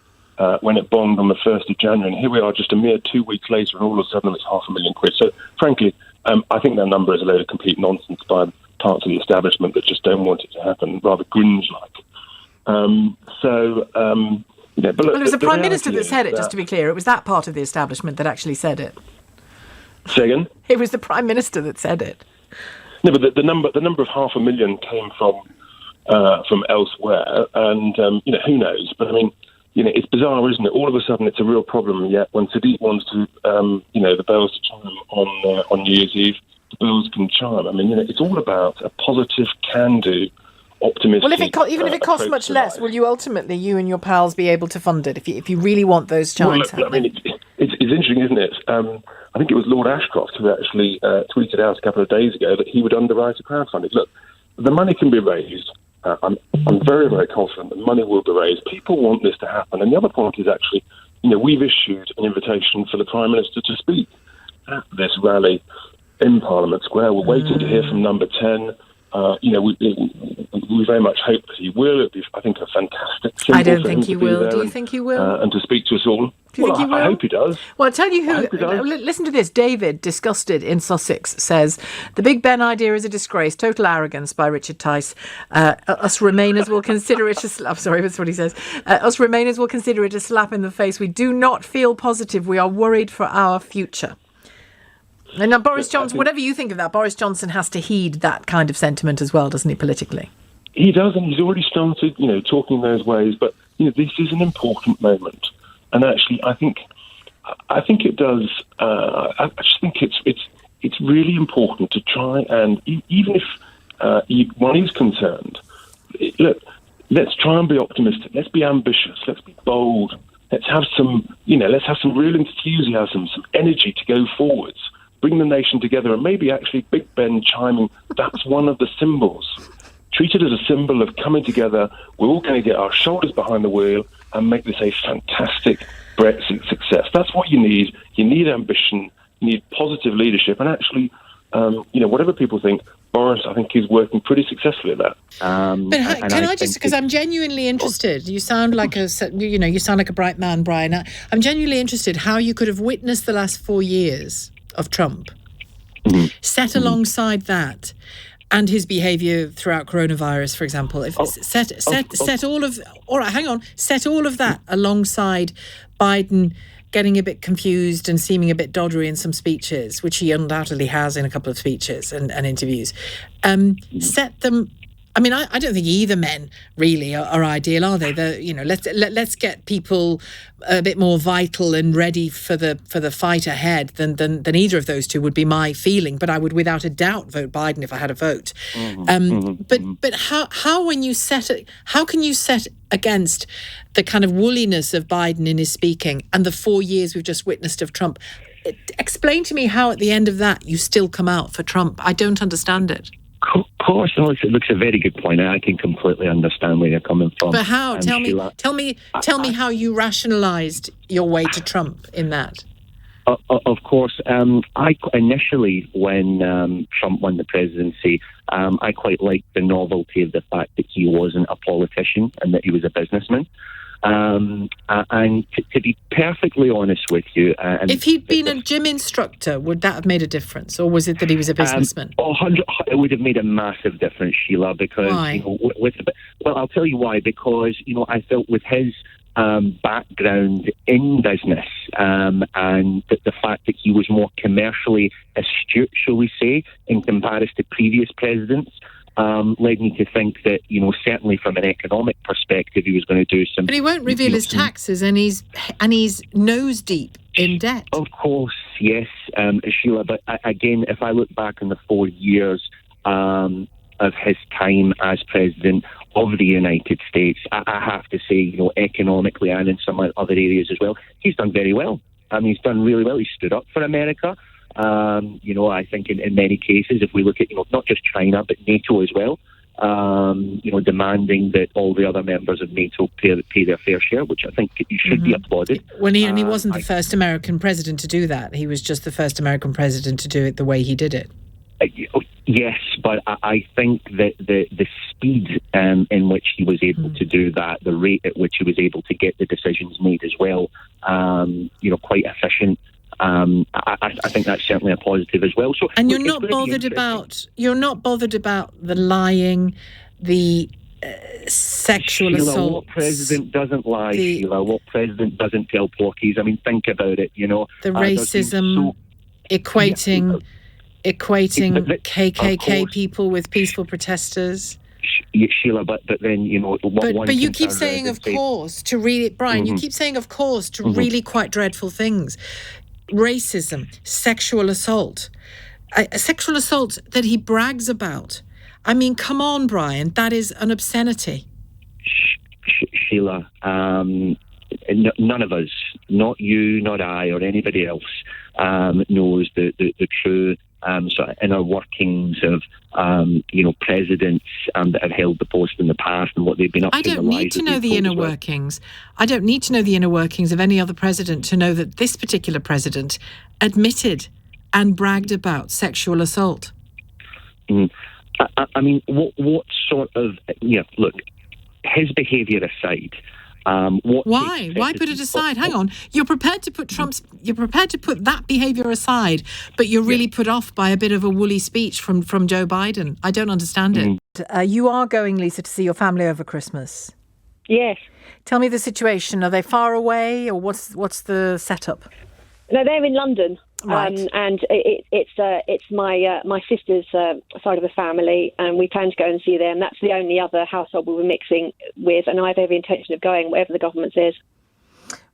Speaker 7: when it bonged on the 1st of January. And here we are just a mere 2 weeks later, and all of a sudden it's £500,000. So, frankly, I think that number is a load of complete nonsense by parts of the establishment that just don't want it to happen, rather Grinch-like. But look,
Speaker 2: it was the Prime Minister that said it, just to be clear. It was that part of the establishment that actually said it.
Speaker 7: Say again?
Speaker 2: It was the Prime Minister that said it.
Speaker 7: No, but the number of £500,000 came from elsewhere, and who knows? But I mean, it's bizarre, isn't it? All of a sudden, it's a real problem. Yet when Sadiq wants to, the bells to chime on New Year's Eve, the bells can chime. I mean, it's all about a positive, can-do, optimistic.
Speaker 2: Well, even if it costs much less, will you ultimately, you and your pals, be able to fund it if you really want those chimes?
Speaker 7: Well, look, I mean, it's interesting, isn't it? I think it was Lord Ashcroft who actually tweeted out a couple of days ago that he would underwrite a crowdfunding. Look, the money can be raised. I'm very, very confident that money will be raised. People want this to happen. And the other point is actually, we've issued an invitation for the Prime Minister to speak at this rally in Parliament Square. We're waiting to hear from number 10. We very much hope that he will. It'd be, I think, a fantastic symbol.
Speaker 2: I don't think he will. Do you think he will?
Speaker 7: And to speak to us all.
Speaker 2: Do you think he will?
Speaker 7: I hope he does.
Speaker 2: Well, I'll tell you who. Listen to this. David, disgusted in Sussex, says, the Big Ben idea is a disgrace, total arrogance by Richard Tice. Us Remainers will consider it I'm sorry, that's what he says. Us Remainers will consider it a slap in the face. We do not feel positive. We are worried for our future. And now Boris Johnson, whatever you think of that, Boris Johnson has to heed that kind of sentiment as well, doesn't he, politically?
Speaker 7: He does, and he's already started, talking in those ways. But this is an important moment, and actually, I think it does. I just think it's really important to try and, even if one is concerned, look, let's try and be optimistic. Let's be ambitious. Let's be bold. Let's have some, let's have some real enthusiasm, some energy to go forwards. Bring the nation together, and maybe actually Big Ben chiming, that's one of the symbols. Treat it as a symbol of coming together. We're all going to get our shoulders behind the wheel and make this a fantastic Brexit success. That's what you need. You need ambition, need positive leadership, and actually, whatever people think, Boris, I think, is working pretty successfully at that.
Speaker 2: But can I just, because I'm genuinely interested. You sound like you sound like a bright man, Brian. I'm genuinely interested how you could have witnessed the last 4 years of Trump, set alongside that, and his behaviour throughout coronavirus, for example. Set all of that alongside Biden getting a bit confused and seeming a bit doddery in some speeches, which he undoubtedly has in a couple of speeches and interviews. Set them. I mean, I don't think either men really are ideal, are they? Let's get people a bit more vital and ready for the fight ahead than either of those two would be my feeling. But I would without a doubt vote Biden if I had a vote. But how when you how can you set against the kind of woolliness of Biden in his speaking and the 4 years we've just witnessed of Trump? Explain to me how at the end of that you still come out for Trump. I don't understand it.
Speaker 9: Of course, no, it looks a very good point. I can completely understand where you're coming from.
Speaker 2: But how? Tell me how you rationalised your way to Trump in that.
Speaker 9: Of course, I initially, when Trump won the presidency, I quite liked the novelty of the fact that he wasn't a politician and that he was a businessman. And to be perfectly honest with you...
Speaker 2: if he'd been a gym instructor, would that have made a difference? Or was it that he was a businessman?
Speaker 9: It would have made a massive difference, Sheila, because...
Speaker 2: Why?
Speaker 9: Well, I'll tell you why. Because, I felt with his background in business and the fact that he was more commercially astute, shall we say, in comparison to previous presidents... led me to think that, certainly from an economic perspective, he was going to do some... But
Speaker 2: he won't reveal his taxes, and he's nose deep in debt.
Speaker 9: Of course, yes, Sheila. But again, if I look back on the 4 years of his time as president of the United States, I have to say, economically and in some other areas as well, he's done very well. He's done really well. He stood up for America. I think in many cases, if we look at, not just China, but NATO as well, demanding that all the other members of NATO pay their fair share, which I think should be applauded.
Speaker 2: Well, he wasn't the first American president to do that. He was just the first American president to do it the way he did it.
Speaker 9: Yes, but I think that the speed in which he was able to do that, the rate at which he was able to get the decisions made as well, quite efficient. I think that's certainly a positive as well. So,
Speaker 2: and you're not bothered about the lying, the sexual assault.
Speaker 9: What president doesn't lie, Sheila? What president doesn't tell porkies? I mean, think about it. The
Speaker 2: racism, equating KKK people with peaceful protesters.
Speaker 9: Sheila, but then
Speaker 2: But you keep saying, of course, to really, Brian. You keep saying, of course, to really quite dreadful things. Racism, sexual assault that he brags about. I mean, come on, Brian, that is an obscenity.
Speaker 9: Sheila, none of us, not you, not I, or anybody else, knows the true sort of inner workings of presidents that have held the post in the past and what they've been up to.
Speaker 2: I don't need to know the inner workings. I don't need to know the inner workings of any other president to know that this particular president admitted and bragged about sexual assault.
Speaker 9: I mean, what sort of... look, his behaviour aside...
Speaker 2: Why? Why put it aside? Hang on. You're prepared to put that behaviour aside, but you're really put off by a bit of a woolly speech from Joe Biden. I don't understand it. You are going, Lisa, to see your family over Christmas.
Speaker 3: Yes.
Speaker 2: Tell me the situation. Are they far away, or what's the setup?
Speaker 3: No, they're in London.
Speaker 2: Right.
Speaker 3: And it's my sister's side of the family, and we plan to go and see them. That's the only other household we were mixing with, and I have every intention of going, whatever the government says.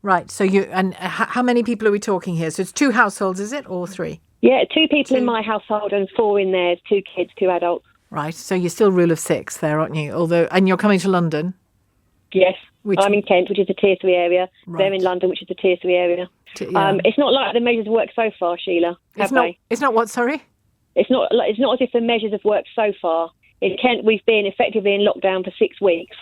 Speaker 2: Right. So how many people are we talking here? So it's 2 households, is it, or 3?
Speaker 3: Yeah, 2 people in my household and 4 in theirs, 2 kids, 2 adults.
Speaker 2: Right. So you're still rule of 6 there, aren't you? And you're coming to London?
Speaker 3: Yes. I'm in Kent, which is a Tier 3 area. Right. They're in London, which is a Tier 3 area. It's not like the measures have worked so far, Sheila.
Speaker 2: It's not what, sorry?
Speaker 3: It's not as if the measures have worked so far. In Kent, we've been effectively in lockdown for 6 weeks,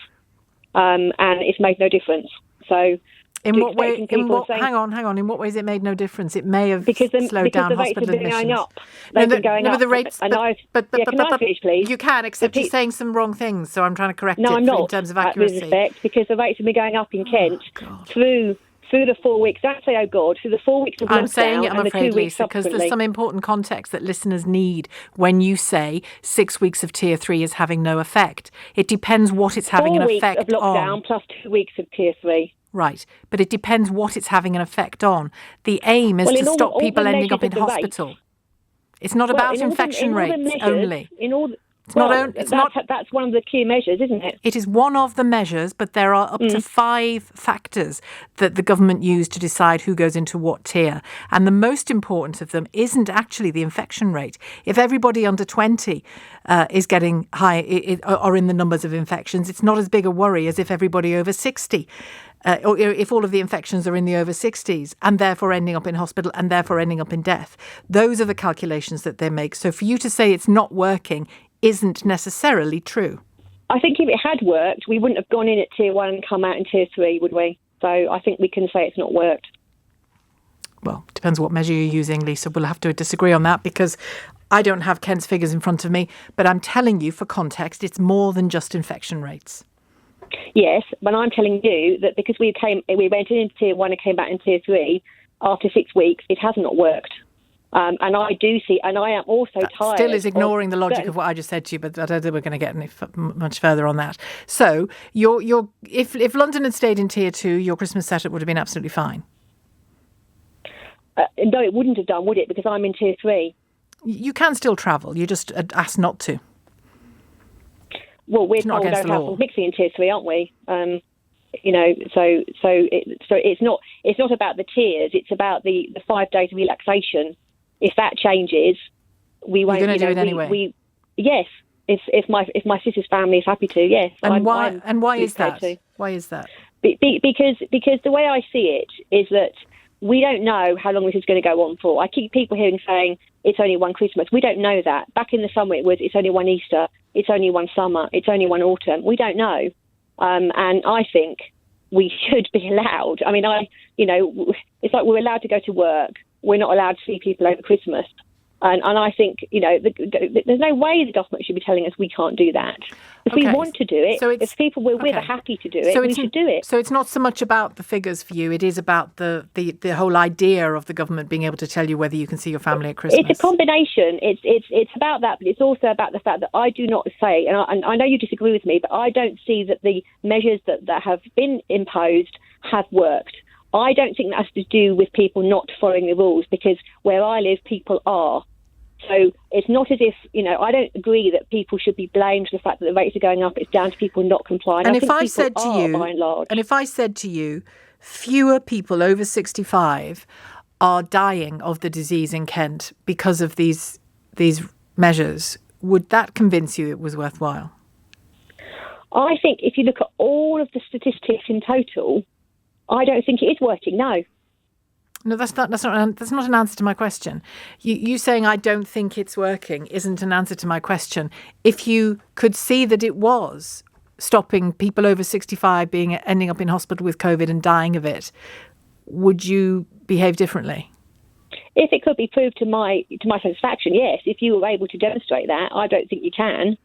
Speaker 3: and it's made no difference. So
Speaker 2: In what way? Hang on. In what ways it made no difference? It may have slowed down hospital admissions.
Speaker 10: Going up. They've been going up.
Speaker 2: The rates.
Speaker 10: Can I finish, please?
Speaker 2: You can, except you're saying some wrong things. So I'm trying to correct it
Speaker 10: I'm not,
Speaker 2: in terms of accuracy.
Speaker 10: With respect, because the rates have been going up in Kent through the 4 weeks. Don't say, oh God, through the 4 weeks of lockdown.
Speaker 2: I'm saying it, I'm afraid, Lisa, because there's some important context that listeners need when you say 6 weeks of Tier 3 is having no effect. It depends what it's having an effect on. 4 weeks of lockdown
Speaker 10: plus 2 weeks of Tier 3.
Speaker 2: Right, but it depends what it's having an effect on. The aim is to stop people ending up in hospital. It's not about infection rates only.
Speaker 10: That's one of the key measures, isn't it?
Speaker 2: It is one of the measures, but there are up to 5 factors that the government use to decide who goes into what tier. And the most important of them isn't actually the infection rate. If everybody under 20 is getting high, or in the numbers of infections, it's not as big a worry as if everybody over 60 or if all of the infections are in the over 60s and therefore ending up in hospital and therefore ending up in death. Those are the calculations that they make. So for you to say it's not working isn't necessarily true.
Speaker 10: I think if it had worked, we wouldn't have gone in at Tier 1 and come out in Tier 3, would we? So I think we can say it's not worked.
Speaker 2: Well, depends what measure you're using, Lisa. We'll have to disagree on that because I don't have Kent's figures in front of me, but I'm telling you for context, it's more than just infection rates.
Speaker 10: Yes, but I'm telling you that because we went in Tier 1 and came back in Tier 3 after 6 weeks, it has not worked. And I do see, and I am also tired.
Speaker 2: Still is ignoring the logic of what I just said to you, but I don't think we're going to get any much further on that. So, if London had stayed in Tier 2, your Christmas setup would have been absolutely fine.
Speaker 10: No, it wouldn't have done, would it? Because I'm in Tier 3.
Speaker 2: You can still travel. You just asked not to.
Speaker 10: Well, we're told don't travel mixing in Tier 3, aren't we? So it's not about the tiers. It's about the 5 days of relaxation. If that changes, we won't.
Speaker 2: You're going to do it anyway.
Speaker 10: Yes. If my sister's family is happy to, yes.
Speaker 2: And why is that? Why is that?
Speaker 10: Because the way I see it is that we don't know how long this is going to go on for. I keep people hearing saying it's only one Christmas. We don't know that. Back in the summer it was it's only one Easter, it's only one summer, it's only one autumn. We don't know. And I think we should be allowed. I mean, it's like we're allowed to go to work. We're not allowed to see people over Christmas. And I think, there's no way the government should be telling us we can't do that. If we want to do it, if people we're with are happy to do it, we should do it.
Speaker 2: So it's not so much about the figures for you. It is about the whole idea of the government being able to tell you whether you can see your family at Christmas.
Speaker 10: It's a combination. It's about that, but it's also about the fact that I do not say, and I know you disagree with me, but I don't see that the measures that have been imposed have worked. I don't think that has to do with people not following the rules, because where I live, people are. So it's not as if, I don't agree that people should be blamed for the fact that the rates are going up. It's down to people not complying.
Speaker 2: And if I said to you, fewer people over 65 are dying of the disease in Kent because of these measures, would that convince you it was worthwhile?
Speaker 10: I think if you look at all of the statistics in total, I don't think it is working, no.
Speaker 2: No, that's not an answer to my question. You saying I don't think it's working isn't an answer to my question. If you could see that it was stopping people over 65 ending up in hospital with COVID and dying of it, would you behave differently?
Speaker 10: If it could be proved to my satisfaction, yes. If you were able to demonstrate that, I don't think you can.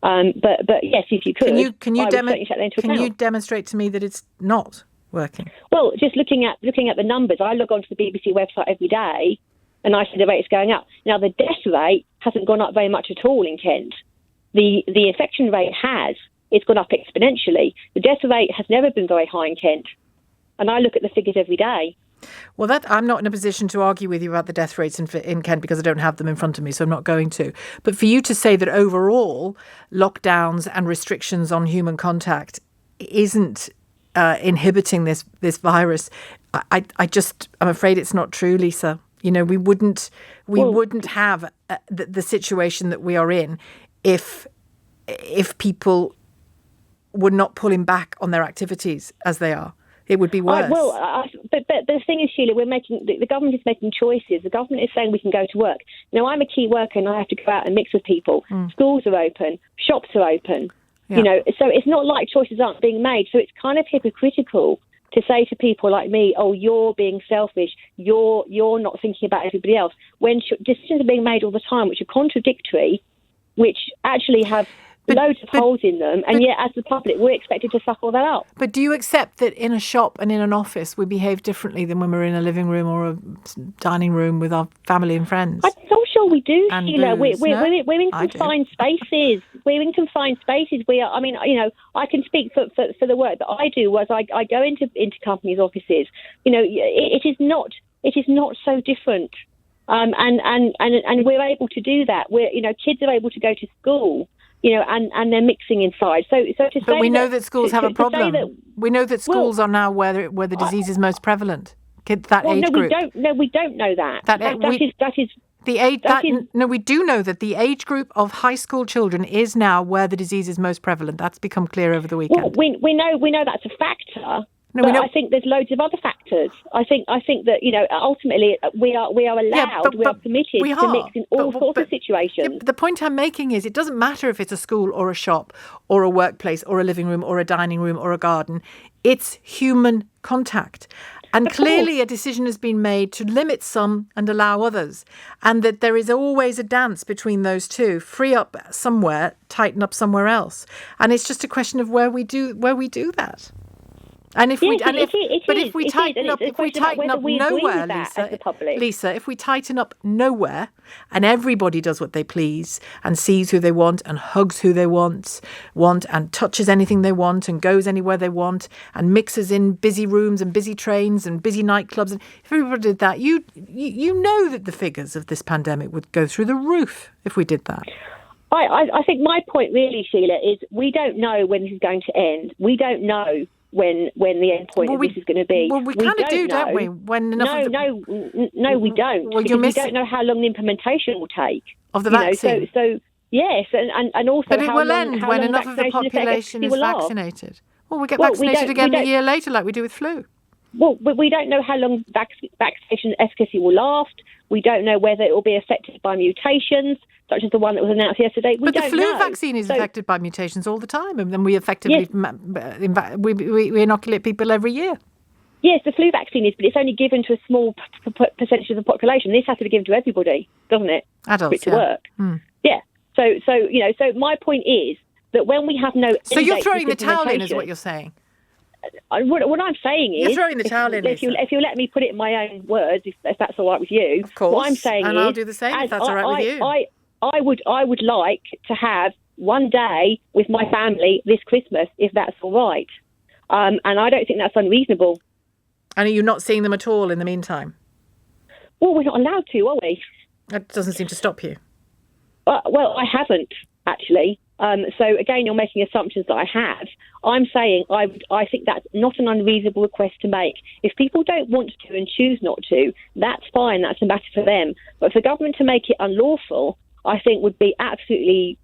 Speaker 10: But yes, if you could,
Speaker 2: can you demonstrate to me that it's not working?
Speaker 10: Well, just looking at the numbers, I log onto the BBC website every day and I see the rate's going up. Now, the death rate hasn't gone up very much at all in Kent. The infection rate has. It's gone up exponentially. The death rate has never been very high in Kent. And I look at the figures every day.
Speaker 2: Well, I'm not in a position to argue with you about the death rates in Kent because I don't have them in front of me, so I'm not going to. But for you to say that overall lockdowns and restrictions on human contact isn't inhibiting this virus, I'm afraid it's not true, Lisa. We wouldn't have the situation that we are in if people were not pulling back on their activities as they are. It would be worse.
Speaker 10: But the thing is, Sheila, the government is making choices. The government is saying we can go to work. Now, I'm a key worker and I have to go out and mix with people. Schools are open, shops are open. Yeah. So it's not like choices aren't being made. So it's kind of hypocritical to say to people like me, oh, you're being selfish, you're not thinking about everybody else, when decisions are being made all the time which are contradictory, which actually have loads of holes in them, and yet as the public we're expected to suck all that up.
Speaker 2: But do you accept that in a shop and in an office we behave differently than when we're in a living room or a dining room with our family and friends?
Speaker 10: I'm so sure we do,
Speaker 2: and
Speaker 10: Sheila.
Speaker 2: booze,
Speaker 10: We're in confined spaces. We're in confined spaces. We are. I mean, I can speak for the work that I do. As I go into companies' offices, it is not so different. And we're able to do that. Kids are able to go to school. And they're mixing inside. So to say
Speaker 2: but we know that schools have a problem. We know that schools are now where the disease is most prevalent. Age group.
Speaker 10: We don't know that.
Speaker 2: We do know that the age group of high school children is now where the disease is most prevalent. That's become clear over the weekend.
Speaker 10: Well, we know that's a factor. I think there's loads of other factors. I think that ultimately we are allowed, we are permitted to mix in all sorts of situations.
Speaker 2: The point I'm making is it doesn't matter if it's a school or a shop or a workplace or a living room or a dining room or a garden. It's human contact. And clearly a decision has been made to limit some and allow others, and that there is always a dance between those two. Free up somewhere, tighten up somewhere else, and it's just a question of where we do that. And if we tighten up nowhere, Lisa, if we tighten up nowhere and everybody does what they please and sees who they want and hugs who they want and touches anything they want and goes anywhere they want and mixes in busy rooms and busy trains and busy nightclubs, and if everybody did that, you know that the figures of this pandemic would go through the roof if we did that.
Speaker 10: I think my point really, Sheila, is we don't know when this is going to end. We don't know when the end point of this is going to be.
Speaker 2: Well, we kind of do, don't we? When
Speaker 10: no, we don't.
Speaker 2: Well,
Speaker 10: because we don't know how long the implementation will take.
Speaker 2: Of the vaccine.
Speaker 10: So yes, and also
Speaker 2: but it will end when enough of the population is vaccinated. Well, we get vaccinated again a year later like we do with flu.
Speaker 10: Well, we don't know how long vaccination efficacy will last. We don't know whether it will be affected by mutations, such as the one that was announced yesterday.
Speaker 2: But the flu vaccine is affected by mutations all the time, and then we effectively we inoculate people every year.
Speaker 10: Yes, the flu vaccine is, but it's only given to a small percentage of the population. This has to be given to everybody, doesn't it?
Speaker 2: Adults,
Speaker 10: for it to work.
Speaker 2: Mm.
Speaker 10: Yeah. So my point is that when we have no...
Speaker 2: So you're throwing the towel in, is what you're saying?
Speaker 10: What I'm saying is...
Speaker 2: You're throwing the towel in,
Speaker 10: if you let me put it in my own words, if that's all right with you.
Speaker 2: Of course.
Speaker 10: What I'm saying
Speaker 2: and I'll do the same if that's all right with you.
Speaker 10: I would like to have one day with my family this Christmas, if that's all right. And I don't think that's unreasonable.
Speaker 2: And are you not seeing them at all in the meantime?
Speaker 10: Well, we're not allowed to, are we?
Speaker 2: That doesn't seem to stop you.
Speaker 10: Well, I haven't, actually. So, again, you're making assumptions that I have. I'm saying I think that's not an unreasonable request to make. If people don't want to and choose not to, that's fine. That's a matter for them. But for government to make it unlawful, I think would be absolutely,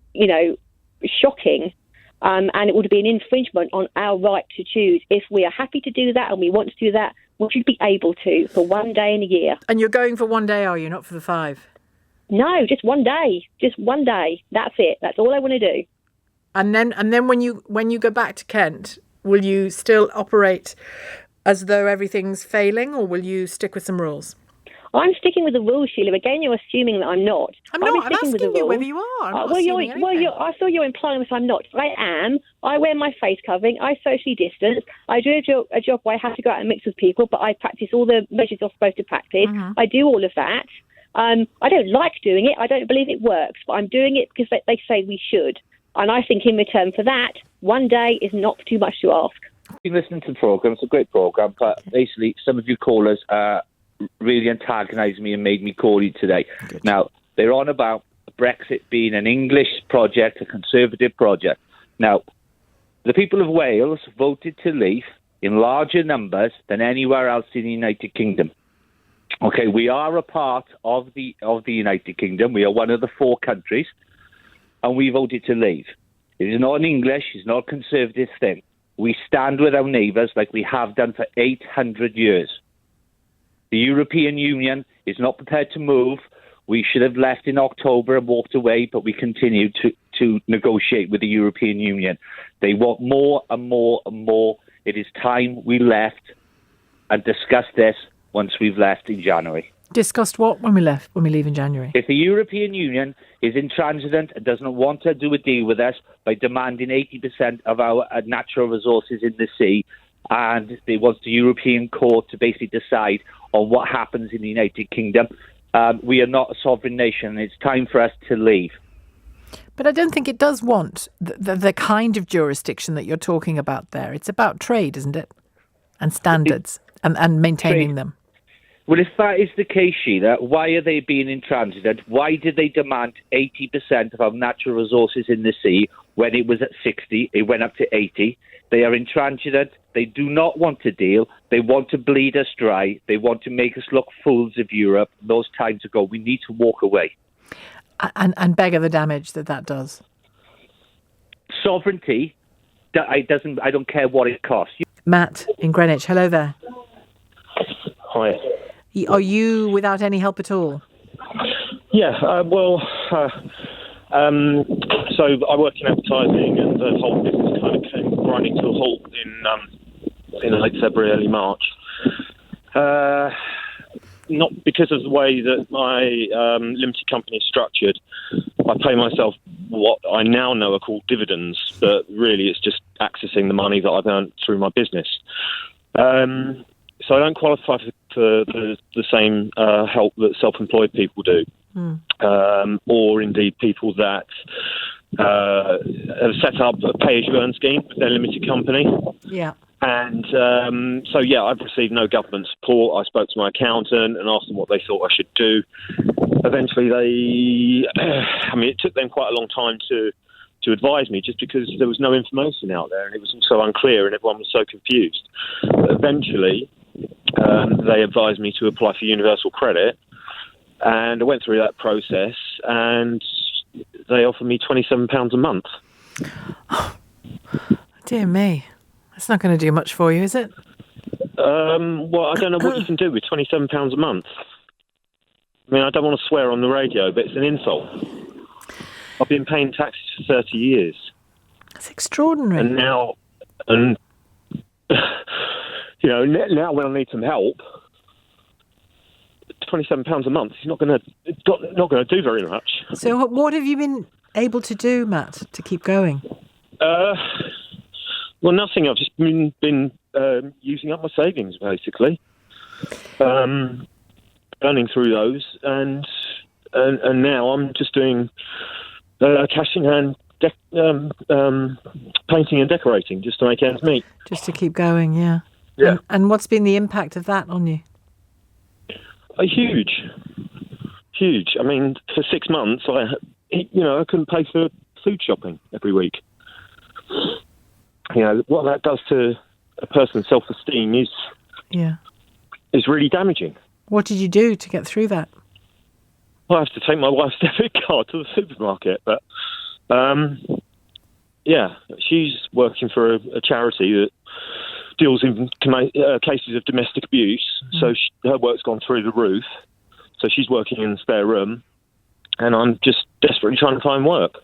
Speaker 10: shocking. And it would be an infringement on our right to choose. If we are happy to do that and we want to do that, we should be able to for one day in a year.
Speaker 2: And you're going for one day, are you? Not for the 5?
Speaker 10: No, just one day. Just one day. That's it. That's all I want to do.
Speaker 2: And then when you go back to Kent, will you still operate as though everything's failing, or will you stick with some rules?
Speaker 10: I'm sticking with the rules, Sheila. Again, you're assuming that I'm not.
Speaker 2: I'm asking you whether you are.
Speaker 10: I thought you're implying that I'm not. I am. I wear my face covering. I socially distance. I do a job where I have to go out and mix with people, but I practice all the measures I'm supposed to practice.
Speaker 2: Mm-hmm.
Speaker 10: I do all of that. I don't like doing it. I don't believe it works, but I'm doing it because they say we should. And I think in return for that, one day is not too much to ask.
Speaker 11: I've been listening to the programme. It's a great programme, but basically some of you callers really antagonised me and made me call you today.
Speaker 2: Good.
Speaker 11: Now, they're on about Brexit being an English project, a Conservative project. Now, the people of Wales voted to leave in larger numbers than anywhere else in the United Kingdom. Okay, we are a part of the United Kingdom. We are one of the 4 countries, and we voted to leave. It is not an English, it's not a Conservative thing. We stand with our neighbours like we have done for 800 years. The European Union is not prepared to move. We should have left in October and walked away, but we continue to negotiate with the European Union. They want more and more and more. It is time we left and discuss this once we've left in January.
Speaker 2: Discussed what when we leave in January?
Speaker 11: If the European Union is intransigent and doesn't want to do a deal with us by demanding 80% of our natural resources in the sea, and they want the European Court to basically decide on what happens in the United Kingdom, we are not a sovereign nation, and it's time for us to leave.
Speaker 2: But I don't think it does want the kind of jurisdiction that you're talking about there. It's about trade, isn't it? And standards and maintaining
Speaker 11: trade.
Speaker 2: Them.
Speaker 11: Well, if that is the case, Sheila, why are they being intransigent? Why did they demand 80% of our natural resources in the sea when it was at 60? It went up to 80. They are intransigent. They do not want to deal. They want to bleed us dry. They want to make us look fools of Europe. Those times ago, we need to walk away.
Speaker 2: And beggar the damage that does.
Speaker 11: Sovereignty, I don't care what it costs.
Speaker 2: Matt in Greenwich, hello there.
Speaker 12: Hi.
Speaker 2: Are you without any help at all?
Speaker 12: Yeah, so I work in advertising, and the whole business kind of came grinding to a halt in late February, early March. Not because of the way that my limited company is structured. I pay myself what I now know are called dividends, but really it's just accessing the money that I've earned through my business. So I don't qualify for the same help that self-employed people do, or indeed people that have set up a pay-as-you-earn scheme with their limited company.
Speaker 2: Yeah.
Speaker 12: And I've received no government support. I spoke to my accountant and asked them what they thought I should do. Eventually, it took them quite a long time to advise me, just because there was no information out there, and it was also unclear, and everyone was so confused. But eventually, they advised me to apply for universal credit, and I went through that process, and they offered me £27 a month.
Speaker 2: Oh, dear me. That's not going to do much for you, is it?
Speaker 12: Well, I don't know what you can do with £27 a month. I mean, I don't want to swear on the radio, but it's an insult. I've been paying taxes for 30 years.
Speaker 2: That's extraordinary.
Speaker 12: And now, now when I need some help, £27 a month is not going to do very much.
Speaker 2: So what have you been able to do, Matt, to keep going?
Speaker 12: Well, nothing. I've just been using up my savings, basically, burning through those, and now I'm just doing cash in hand, painting and decorating, just to make ends meet.
Speaker 2: Just to keep going, yeah.
Speaker 12: Yeah.
Speaker 2: And what's been the impact of that on you?
Speaker 12: Huge. I mean, for 6 months, I couldn't pay for food shopping every week. What that does to a person's self-esteem is really damaging.
Speaker 2: What did you do to get through that?
Speaker 12: Well, I have to take my wife's debit card to the supermarket, but she's working for a charity that deals in cases of domestic abuse, so her work's gone through the roof, so she's working in the spare room, and I'm just desperately trying to find work.